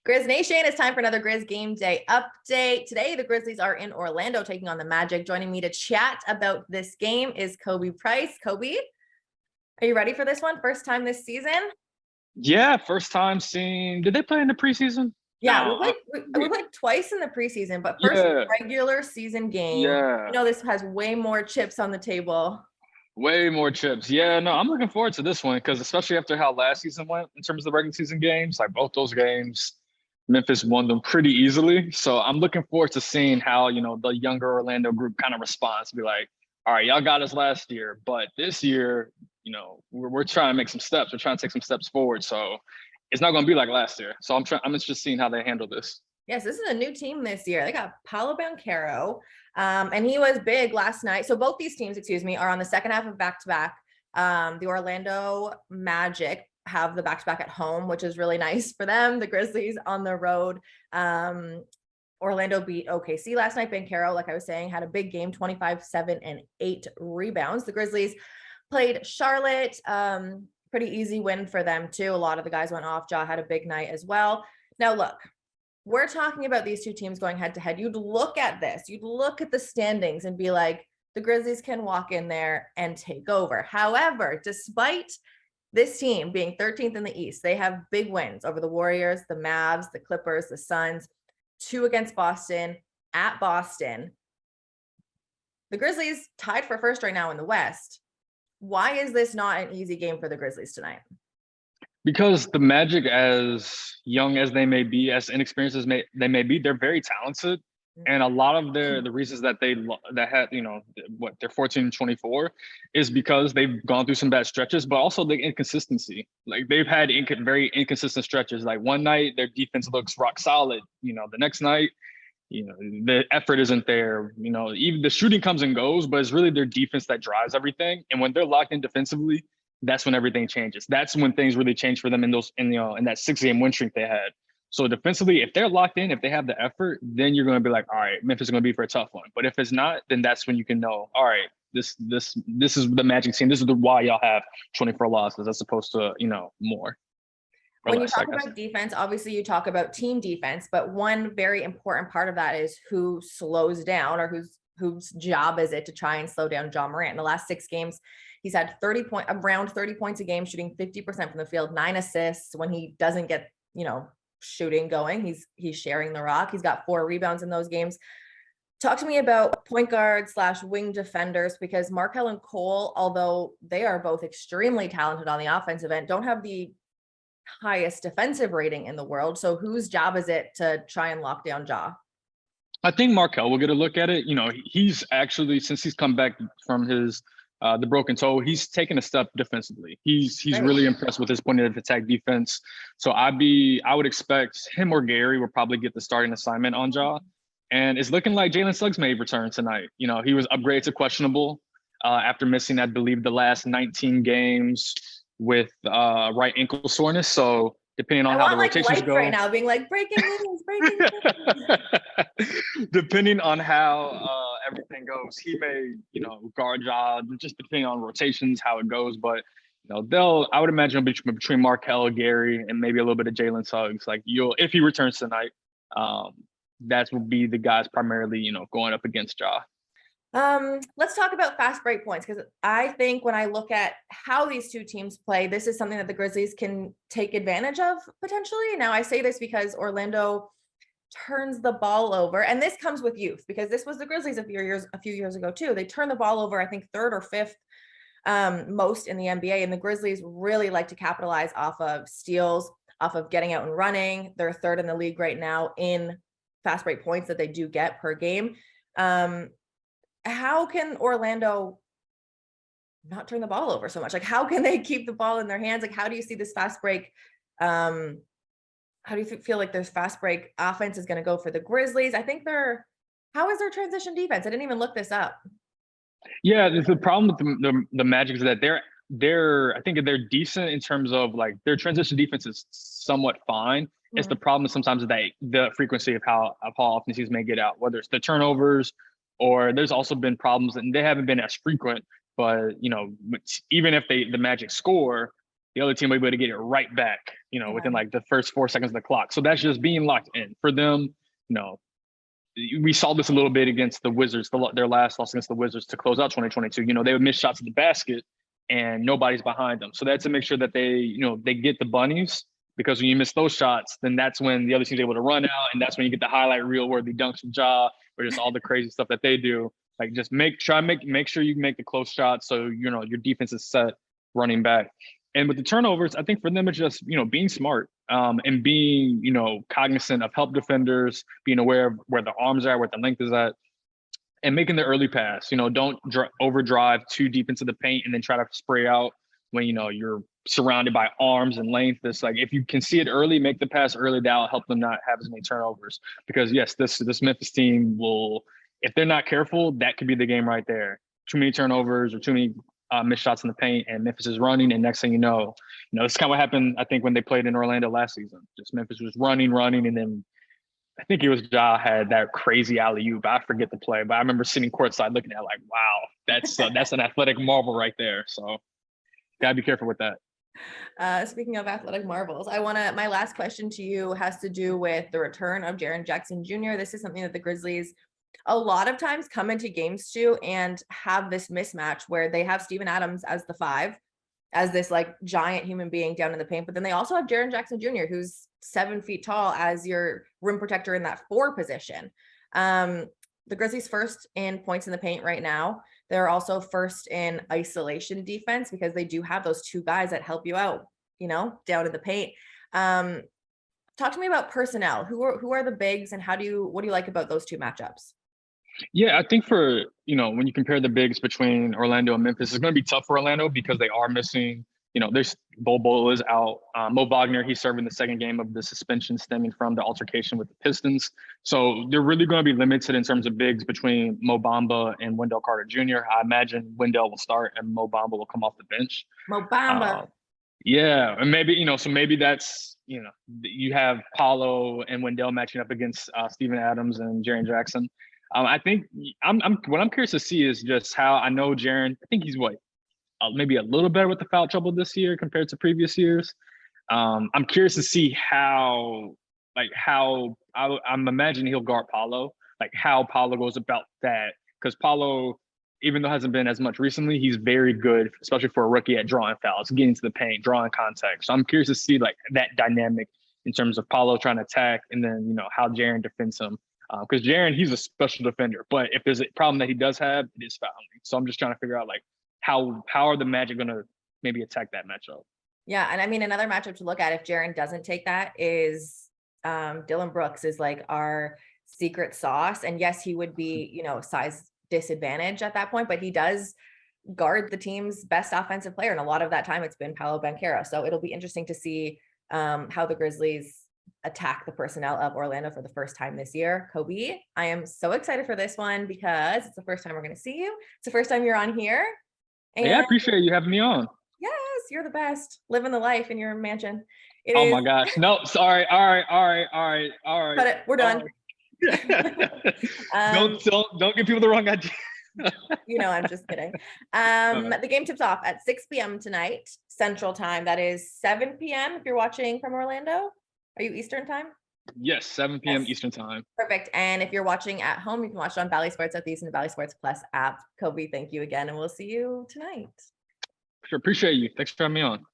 Grizz Nation, it's time for another Grizz Game Day update. Today, the Grizzlies are in Orlando taking on the Magic. Joining me to chat about this game is Khobi Price. Khobi, are you ready for this one? First time this season? Yeah, first time seeing. Did they play in the preseason? Yeah, No. we played twice in the preseason, but first Yeah, regular season game. yeah. This has way more chips on the table. Way more chips. Yeah, no, I'm looking forward to this one because especially after how last season went in terms of the regular season games, like both those games, Memphis won them pretty easily. So I'm looking forward to seeing how, the younger Orlando group kind of responds. Be like, all right, y'all got us last year, but this year, we're trying to make some steps. We're trying to take some steps forward. So it's not going to be like last year. So I'm just seeing how they handle this. Yes, this is a new team this year. They got Paolo Banchero, and he was big last night. So both these teams, are on the second half of back-to-back. The Orlando Magic have the back-to-back at home, which is really nice for them. The Grizzlies on the road. Orlando beat OKC last night. Banchero, like I was saying, had a big game, 25, 7, and 8 rebounds. The Grizzlies played Charlotte. Pretty easy win for them, too. A lot of the guys went off. Ja had a big night as well. Now, look. We're talking about these two teams going head to head. You'd look at this, you'd look at the standings and be like, the Grizzlies can walk in there and take over. However, despite this team being 13th in the East, they have big wins over the Warriors, the Mavs, the Clippers, the Suns, 2 against Boston, at Boston. The Grizzlies tied for first right now in the West. Why is this not an easy game for the Grizzlies tonight? Because the Magic, as young as they may be, as inexperienced as they may be, they're very talented, and a lot of the reasons that had they're 14-24 is because they've gone through some bad stretches, but also the inconsistency. Like they've had very inconsistent stretches. Like one night their defense looks rock solid, the next night, the effort isn't there. Even the shooting comes and goes, but it's really their defense that drives everything. And when they're locked in defensively, that's when everything changes. That's when things really change for them in that 6-game win streak they had. So defensively, if they're locked in, if they have the effort, then you're going to be like, all right, Memphis is going to be for a tough one. But if it's not, then that's when you can know, all right, this is the Magic team. This is why y'all have 24 losses as opposed to more. When you talk about defense, obviously you talk about team defense, but one very important part of that is who slows down or whose job is it to try and slow down Ja Morant. In the last 6 games, he's had around 30 points a game, shooting 50% from the field, 9 assists. When he doesn't get, shooting going, he's sharing the rock. He's got 4 rebounds in those games. Talk to me about point guard / wing defenders, because Markelle and Cole, although they are both extremely talented on the offensive end, don't have the highest defensive rating in the world. So whose job is it to try and lock down Ja? I think Markelle will get a look at it. He's actually, since he's come back from his the broken toe, he's taken a step defensively. He's really impressed with his point of attack defense. So I would expect him or Gary will probably get the starting assignment on Ja. And it's looking like Jalen Suggs may return tonight. He was upgraded to questionable after missing, I believe, the last 19 games with right ankle soreness. So depending on how the rotations go right now, being like breaking news. Depending on how everything goes, he may, guard Ja, just depending on rotations, how it goes. But I would imagine between Markelle, Gary, and maybe a little bit of Jalen Suggs. Like if he returns tonight, that would be the guys primarily, going up against Ja. Let's talk about fast break points, because I think when I look at how these two teams play, this is something that the Grizzlies can take advantage of potentially. Now, I say this because Orlando turns the ball over, and this comes with youth, because this was the Grizzlies a few years ago too. They turn the ball over, I think 3rd or 5th most in the NBA, and the Grizzlies really like to capitalize off of steals, off of getting out and running. They're 3rd in the league right now in fast break points that they do get per game. How can Orlando not turn the ball over so much? Like, how can they keep the ball in their hands? Like, how do you see this fast break? How do you feel like this fast break offense is going to go for the Grizzlies? I think how is their transition defense? I didn't even look this up. Yeah, the problem with the Magic is that I think they're decent in terms of like their transition defense is somewhat fine. Mm-hmm. It's the problem sometimes that the frequency of how often teams may get out, whether it's the turnovers, or there's also been problems, and they haven't been as frequent, but even if the Magic score, the other team will be able to get it right back, within Yeah. like the first 4 seconds of the clock. So that's just being locked in for them. We saw this a little bit against the Wizards, their last loss against the Wizards to close out 2022. They would miss shots at the basket and nobody's behind them. So that's to make sure that they get the bunnies, because when you miss those shots, then that's when the other team's able to run out, and that's when you get the highlight reel where the dunks from Ja or just all the crazy stuff that they do. Like just make sure you make the close shots so your defense is set running back. And with the turnovers, I think for them it's just being smart, and being cognizant of help defenders, being aware of where the arms are, where the length is at, and making the early pass. Don't overdrive too deep into the paint and then try to spray out when you're surrounded by arms and length. It's like if you can see it early, make the pass early. That'll help them not have as many turnovers. Because yes, this Memphis team will, if they're not careful, that could be the game right there. Too many turnovers or too many missed shots in the paint, and Memphis is running, and next thing you know, it's kind of what happened, I think, when they played in Orlando last season. Just Memphis was running, and then I think it was Ja had that crazy alley-oop. I forget the play, but I remember sitting courtside looking at like, wow, that's an athletic marvel right there. So gotta be careful with that. Speaking of athletic marvels, my last question to you has to do with the return of Jaren Jackson Jr. This is something that the Grizzlies a lot of times come into games to and have this mismatch where they have Steven Adams as the 5, as this like giant human being down in the paint, but then they also have Jaren Jackson Jr., who's 7 feet tall, as your rim protector in that 4 position. The Grizzlies first in points in the paint right now. They're also first in isolation defense because they do have those 2 guys that help you out, down in the paint. Talk to me about personnel. Who are the bigs, and what do you like about those 2 matchups? Yeah, I think for, when you compare the bigs between Orlando and Memphis, it's going to be tough for Orlando because they are missing, there's Bol is out. Mo Wagner, he's serving the second game of the suspension stemming from the altercation with the Pistons. So they're really going to be limited in terms of bigs between Mo Bamba and Wendell Carter Jr. I imagine Wendell will start and Mo Bamba will come off the bench. Mo Bamba. Yeah, and maybe, so maybe that's, you have Paulo and Wendell matching up against Steven Adams and Jaren Jackson. I think what I'm curious to see is just how, I know Jaren, I think he's maybe a little better with the foul trouble this year compared to previous years. I'm curious to see how I'm imagining he'll guard Paulo, like how Paulo goes about that. Because Paulo, even though hasn't been as much recently, he's very good, especially for a rookie, at drawing fouls, getting to the paint, drawing contact. So I'm curious to see like that dynamic in terms of Paulo trying to attack, and then, how Jaren defends him. Because Jaren, he's a special defender, but if there's a problem that he does have, it is fouling. So I'm just trying to figure out like how are the Magic going to maybe attack that matchup? Yeah, and I mean, another matchup to look at if Jaren doesn't take that is Dillon Brooks is like our secret sauce. And yes, he would be, size disadvantage at that point, but he does guard the team's best offensive player. And a lot of that time it's been Paolo Banchero. So it'll be interesting to see how the Grizzlies attack the personnel of Orlando for the first time this year. Khobi, I am so excited for this one because it's the first time we're going to see you. It's the first time you're on here. And yeah, I appreciate you having me on. Yes, you're the best. Living the life in your mansion. My gosh. No, sorry. All right. Cut it. We're done. Don't give people the wrong idea. I'm just kidding. The game tips off at 6 p.m. tonight, Central Time. That is 7 p.m. if you're watching from Orlando. Are you Eastern Time? Yes, 7 p.m. Eastern Time. Perfect. And if you're watching at home, you can watch it on Bally Sports Southeast and the Bally Sports Plus app. Khobi, thank you again, and we'll see you tonight. Sure, appreciate you. Thanks for having me on.